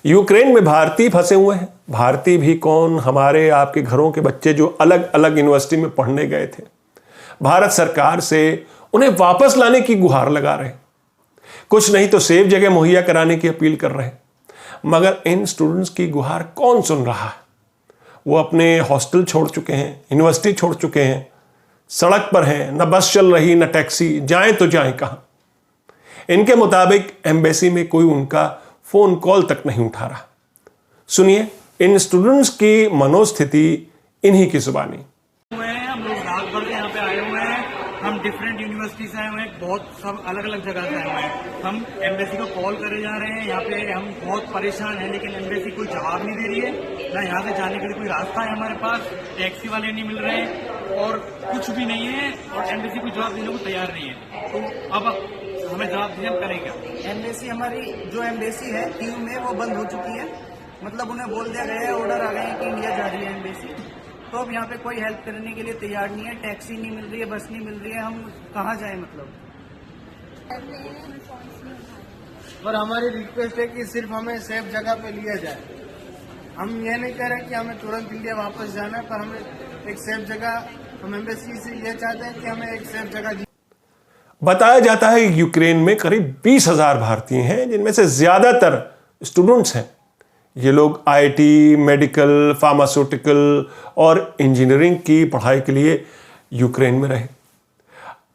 Ukraine में भारतीय फंसे हुए हैं। भारतीय भी कौन, हमारे आपके घरों के बच्चे जो अलग अलग यूनिवर्सिटी में पढ़ने गए थे, भारत सरकार से उन्हें वापस लाने की गुहार लगा रहे हैं। कुछ नहीं तो सेफ जगह मुहैया कराने की अपील कर रहे हैं। मगर इन स्टूडेंट्स की गुहार कौन सुन रहा है? वो अपने हॉस्टल छोड़ चुके हैं, यूनिवर्सिटी छोड़ चुके हैं, सड़क पर हैं, न बस चल रही न टैक्सी, जाएं तो जाएं कहां। इनके मुताबिक एम्बेसी में कोई उनका फोन कॉल तक नहीं उठा रहा। सुनिए इन स्टूडेंट्स की मनोस्थिति इन्हीं की जुबानी। हम लोग रात भर से यहाँ पे आए हुए हैं। हम डिफरेंट यूनिवर्सिटी से आए हुए हैं, बहुत सब अलग अलग जगह से आए हुए हैं। हम एम्बेसी को कॉल करे जा रहे हैं। यहाँ पे हम बहुत परेशान हैं, लेकिन एम्बेसी कोई जवाब नहीं दे रही है। ना यहाँ से जाने के लिए कोई रास्ता है हमारे पास, टैक्सी वाले नहीं मिल रहे हैं और कुछ भी नहीं है, और एम्बेसी कोई जवाब देने को तैयार नहीं है। तो अब हमें जवाब दीजिए, हम करें क्या? एम्बेसी हमारी जो एम्बेसी है कीव में वो बंद हो चुकी है। मतलब उन्हें बोल दिया गया है, ऑर्डर आ गए हैं कि इंडिया जा रही है एम्बेसी। तो अब यहाँ पे कोई हेल्प करने के लिए तैयार नहीं है। टैक्सी नहीं मिल रही है, बस नहीं मिल रही है। हम कहाँ जाए मतलब? पर हमारी रिक्वेस्ट है कि सिर्फ हमें सेफ जगह पे लिया जाए। हम ये नहीं कह रहे कि हमें तुरंत इंडिया वापस जाना है, पर हमें एक सेफ जगह, हम एम्बेसी से ये चाहते हैं कि हमें एक सेफ जगह। बताया जाता है कि यूक्रेन में करीब 20,000 भारतीय हैं, जिनमें से ज्यादातर स्टूडेंट्स हैं। ये लोग आईटी, मेडिकल, फार्मास्यूटिकल और इंजीनियरिंग की पढ़ाई के लिए यूक्रेन में रहे।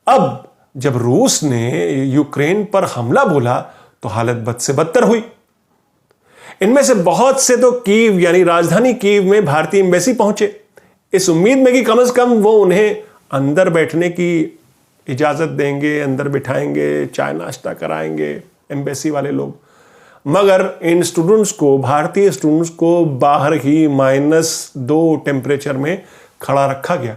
अब जब रूस ने यूक्रेन पर हमला बोला तो हालत बद से बदतर हुई। इनमें से बहुत से तो कीव यानी राजधानी कीव में भारतीय एम्बेसी पहुंचे, इस उम्मीद में कि कम से कम वो उन्हें अंदर बैठने की इजाजत देंगे, अंदर बिठाएंगे, चाय नाश्ता कराएंगे एम्बेसी वाले लोग। मगर इन स्टूडेंट्स को, भारतीय स्टूडेंट्स को बाहर ही -2 टेम्परेचर में खड़ा रखा गया।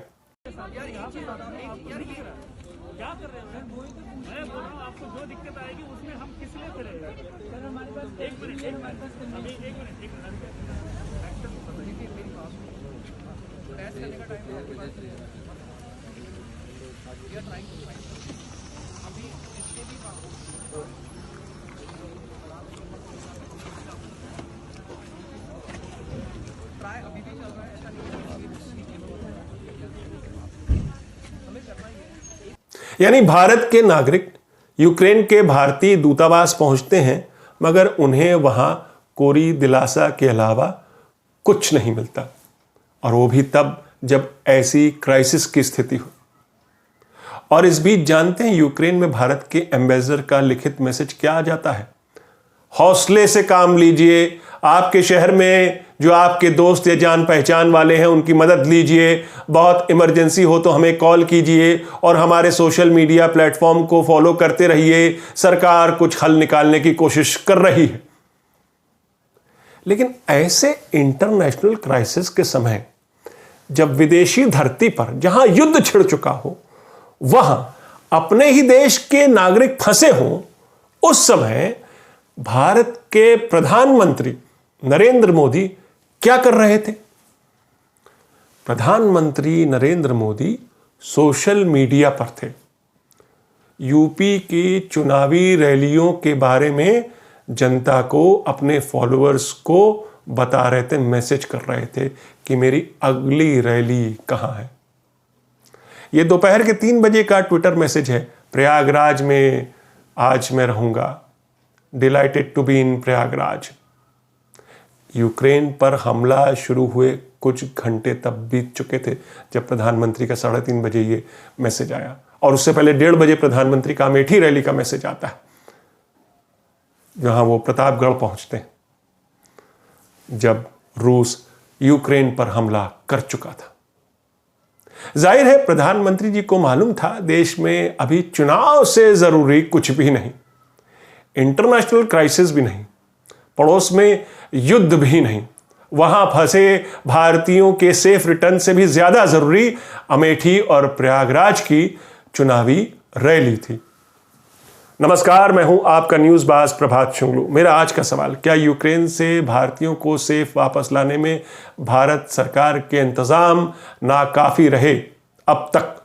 यानी भारत के नागरिक यूक्रेन के भारतीय दूतावास पहुंचते हैं, मगर उन्हें वहां कोरी दिलासा के अलावा कुछ नहीं मिलता, और वो भी तब जब ऐसी क्राइसिस की स्थिति हो। और इस बीच जानते हैं यूक्रेन में भारत के एम्बेसडर का लिखित मैसेज क्या आ जाता है? हौसले से काम लीजिए, आपके शहर में जो आपके दोस्त या जान पहचान वाले हैं उनकी मदद लीजिए, बहुत इमरजेंसी हो तो हमें कॉल कीजिए और हमारे सोशल मीडिया प्लेटफॉर्म को फॉलो करते रहिए, सरकार कुछ हल निकालने की कोशिश कर रही है। लेकिन ऐसे इंटरनेशनल क्राइसिस के समय जब विदेशी धरती पर जहां युद्ध छिड़ चुका हो, वहां अपने ही देश के नागरिक फंसे हों, उस समय भारत के प्रधानमंत्री नरेंद्र मोदी क्या कर रहे थे? प्रधानमंत्री नरेंद्र मोदी सोशल मीडिया पर थे। यूपी की चुनावी रैलियों के बारे में जनता को, अपने फॉलोअर्स को बता रहे थे, मैसेज कर रहे थे कि मेरी अगली रैली कहां है। यह दोपहर के 3 बजे का ट्विटर मैसेज है। प्रयागराज में आज मैं रहूंगा, delighted to be in Prayagraj. Ukraine पर हमला शुरू हुए कुछ घंटे तब बीत चुके थे जब प्रधानमंत्री का 3:30 बजे ये मैसेज आया, और उससे पहले 1:30 बजे प्रधानमंत्री का अमेठी रैली का मैसेज आता है, जहां वो प्रतापगढ़ पहुंचते हैं, जब रूस यूक्रेन पर हमला कर चुका था। जाहिर है प्रधानमंत्री जी को मालूम था देश में अभी चुनाव से जरूरी कुछ भी नहीं, इंटरनेशनल क्राइसिस भी नहीं, पड़ोस में युद्ध भी नहीं, वहां फंसे भारतीयों के सेफ रिटर्न से भी ज्यादा जरूरी अमेठी और प्रयागराज की चुनावी रैली थी। नमस्कार, मैं हूं आपका न्यूज बाज प्रभात शुंगलू। मेरा आज का सवाल, क्या यूक्रेन से भारतीयों को सेफ वापस लाने में भारत सरकार के इंतजाम नाकाफी रहे अब तक?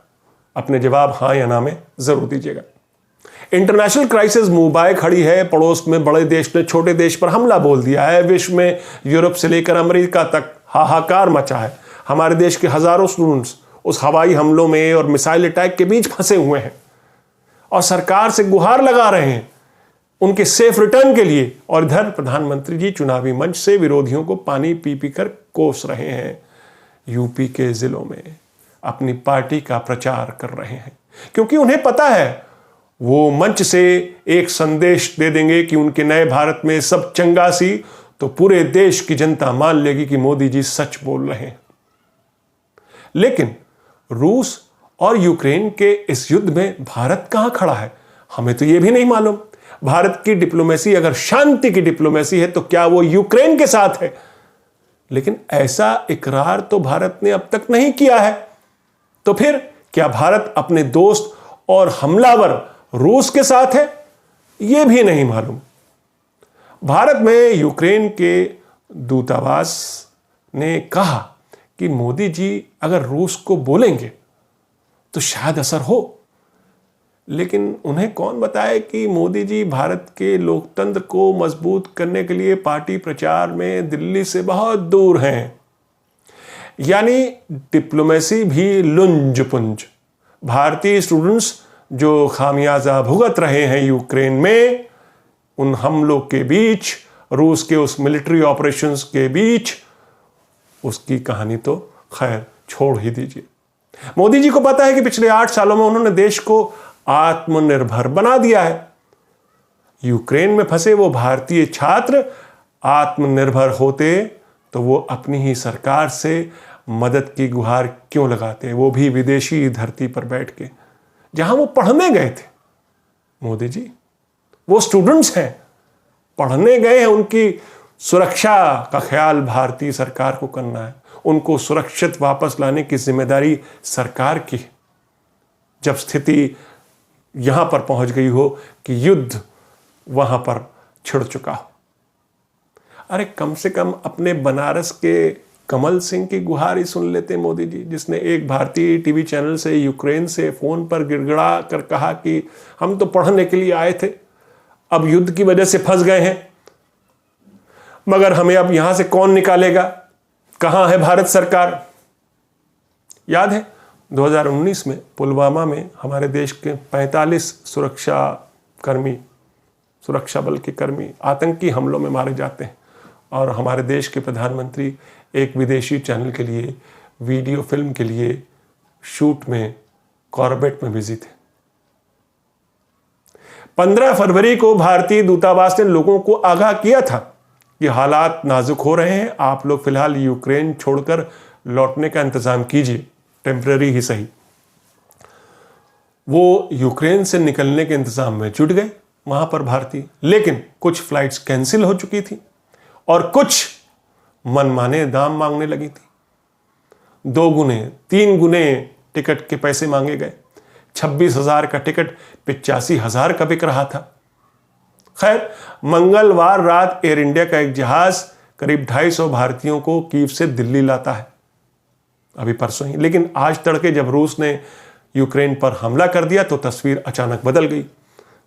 अपने जवाब हां या ना में जरूर दीजिएगा। इंटरनेशनल क्राइसिस मुंह बाय खड़ी है। पड़ोस में बड़े देश ने छोटे देश पर हमला बोल दिया है। विश्व में यूरोप से लेकर अमेरिका तक हाहाकार मचा है। हमारे देश के हजारों स्टूडेंट्स उस हवाई हमलों में और मिसाइल अटैक के बीच फंसे हुए हैं और सरकार से गुहार लगा रहे हैं उनके सेफ रिटर्न के लिए। और इधर प्रधानमंत्री जी चुनावी मंच से विरोधियों को पानी पी पी कर कोस रहे हैं। यूपी के जिलों में अपनी पार्टी का प्रचार कर रहे हैं, क्योंकि उन्हें पता है वो मंच से एक संदेश दे देंगे कि उनके नए भारत में सब चंगा सी, तो पूरे देश की जनता मान लेगी कि मोदी जी सच बोल रहे हैं। लेकिन रूस और यूक्रेन के इस युद्ध में भारत कहां खड़ा है, हमें तो यह भी नहीं मालूम। भारत की डिप्लोमेसी अगर शांति की डिप्लोमेसी है तो क्या वो यूक्रेन के साथ है? लेकिन ऐसा इकरार तो भारत ने अब तक नहीं किया है। तो फिर क्या भारत अपने दोस्त और हमलावर रूस के साथ है? यह भी नहीं मालूम। भारत में यूक्रेन के दूतावास ने कहा कि मोदी जी अगर रूस को बोलेंगे तो शायद असर हो। लेकिन उन्हें कौन बताए कि मोदी जी भारत के लोकतंत्र को मजबूत करने के लिए पार्टी प्रचार में दिल्ली से बहुत दूर हैं। यानी डिप्लोमेसी भी लुंज पुंज। भारतीय स्टूडेंट्स जो खामियाजा भुगत रहे हैं यूक्रेन में, उन हमलों के बीच, रूस के उस मिलिट्री ऑपरेशंस के बीच, उसकी कहानी तो खैर छोड़ ही दीजिए। मोदी जी को पता है कि पिछले 8 सालों में उन्होंने देश को आत्मनिर्भर बना दिया है। यूक्रेन में फंसे वो भारतीय छात्र आत्मनिर्भर होते तो वो अपनी ही सरकार से मदद की गुहार क्यों लगाते, वो भी विदेशी धरती पर बैठ के, जहां वो पढ़ने गए थे। मोदी जी वो स्टूडेंट्स हैं, पढ़ने गए हैं, उनकी सुरक्षा का ख्याल भारतीय सरकार को करना है। उनको सुरक्षित वापस लाने की जिम्मेदारी सरकार की है। जब स्थिति यहां पर पहुंच गई हो कि युद्ध वहां पर छिड़ चुका हो, अरे कम से कम अपने बनारस के कमल सिंह की गुहार ही सुन लेते मोदी जी, जिसने एक भारतीय टीवी चैनल से यूक्रेन से फोन पर गिड़गिड़ा कर कहा कि हम तो पढ़ने के लिए आए थे, अब युद्ध की वजह से फंस गए हैं, मगर हमें अब यहां से कौन निकालेगा, कहां है भारत सरकार। याद है 2019 में पुलवामा में हमारे देश के 45 सुरक्षा बल के कर्मी आतंकी हमलों में मारे जाते हैं और हमारे देश के प्रधानमंत्री एक विदेशी चैनल के लिए वीडियो फिल्म के लिए शूट में कॉर्बेट में बिजी थे। 15 फरवरी को भारतीय दूतावास ने लोगों को आगाह किया था कि हालात नाजुक हो रहे हैं, आप लोग फिलहाल यूक्रेन छोड़कर लौटने का इंतजाम कीजिए, टेम्पररी ही सही। वो यूक्रेन से निकलने के इंतजाम में जुट गए वहां पर भारतीय, लेकिन कुछ फ्लाइट्स कैंसिल हो चुकी थी और कुछ मनमाने दाम मांगने लगी थी। 2 गुने 3 गुने टिकट के पैसे मांगे गए। 26,000 का टिकट 85,000 का बिक रहा था। खैर, मंगलवार रात एयर इंडिया का एक जहाज करीब 250 भारतीयों को कीव से दिल्ली लाता है, अभी परसों ही। लेकिन आज तड़के जब रूस ने यूक्रेन पर हमला कर दिया तो तस्वीर अचानक बदल गई।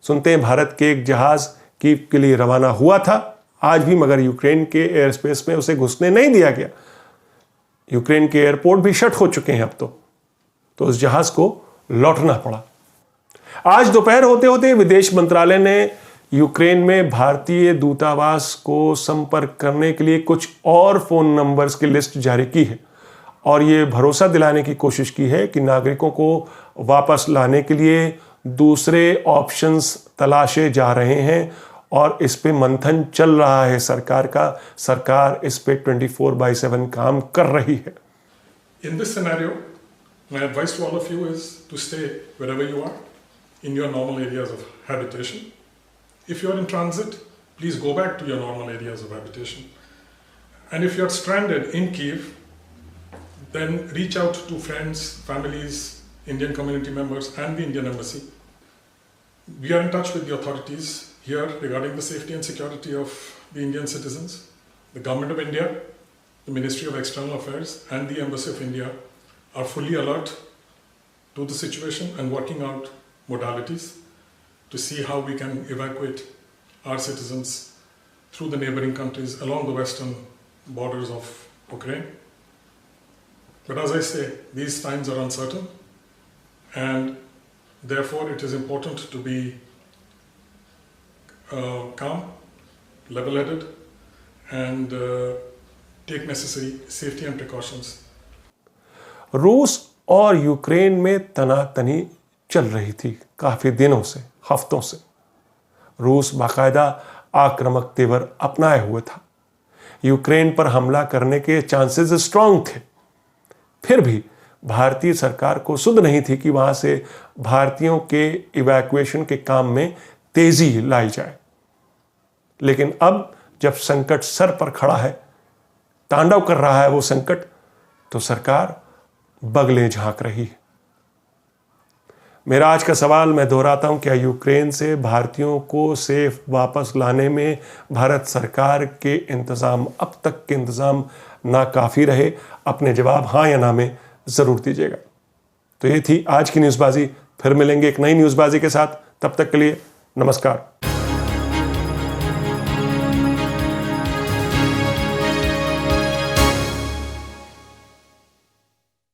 सुनते हैं भारत के एक जहाज कीव के लिए रवाना हुआ था आज भी, मगर यूक्रेन के एयर स्पेस में उसे घुसने नहीं दिया गया। यूक्रेन के एयरपोर्ट भी शट हो चुके हैं अब तो उस जहाज को लौटना पड़ा। आज दोपहर होते होते विदेश मंत्रालय ने यूक्रेन में भारतीय दूतावास को संपर्क करने के लिए कुछ और फोन नंबर्स की लिस्ट जारी की है और ये भरोसा दिलाने की कोशिश की है कि नागरिकों को वापस लाने के लिए दूसरे ऑप्शंस तलाशे जा रहे हैं और इस पे मंथन चल रहा है सरकार का। सरकार इस पे 24/7 काम कर रही है। In this scenario, my advice to all of you is to stay wherever you are in your normal areas of habitation. If you are in transit, please go back to your normal areas of habitation. And if you are stranded in Kyiv, then reach out to friends, families, Indian community members and the Indian Embassy. We are in touch with the authorities here regarding the safety and security of the Indian citizens. The Government of India, the Ministry of External Affairs and the Embassy of India are fully alert to the situation and working out modalities to see how we can evacuate our citizens through the neighboring countries along the western borders of Ukraine. But as I say, these times are uncertain, and therefore it is important to be calm, level-headed, and take necessary safety and precautions. रूस और Ukraine में तनातनी चल रही थी काफ़ी दिनों से, हफ्तों से। रूस बाकायदा आक्रामक तेवर अपनाए हुए था। यूक्रेन पर हमला करने के चांसेस स्ट्रांग थे। फिर भी भारतीय सरकार को सुध नहीं थी कि वहां से भारतीयों के इवैक्यूएशन के काम में तेजी लाई जाए। लेकिन अब जब संकट सर पर खड़ा है, तांडव कर रहा है वो संकट, तो सरकार बगले झांक रही है। मेरा आज का सवाल मैं दोहराता हूं, क्या यूक्रेन से भारतीयों को सेफ वापस लाने में भारत सरकार के इंतजाम, अब तक के इंतजाम नाकाफी रहे? अपने जवाब हाँ या ना में जरूर दीजिएगा। तो ये थी आज की न्यूज़बाजी। फिर मिलेंगे एक नई न्यूज़बाजी के साथ। तब तक के लिए नमस्कार।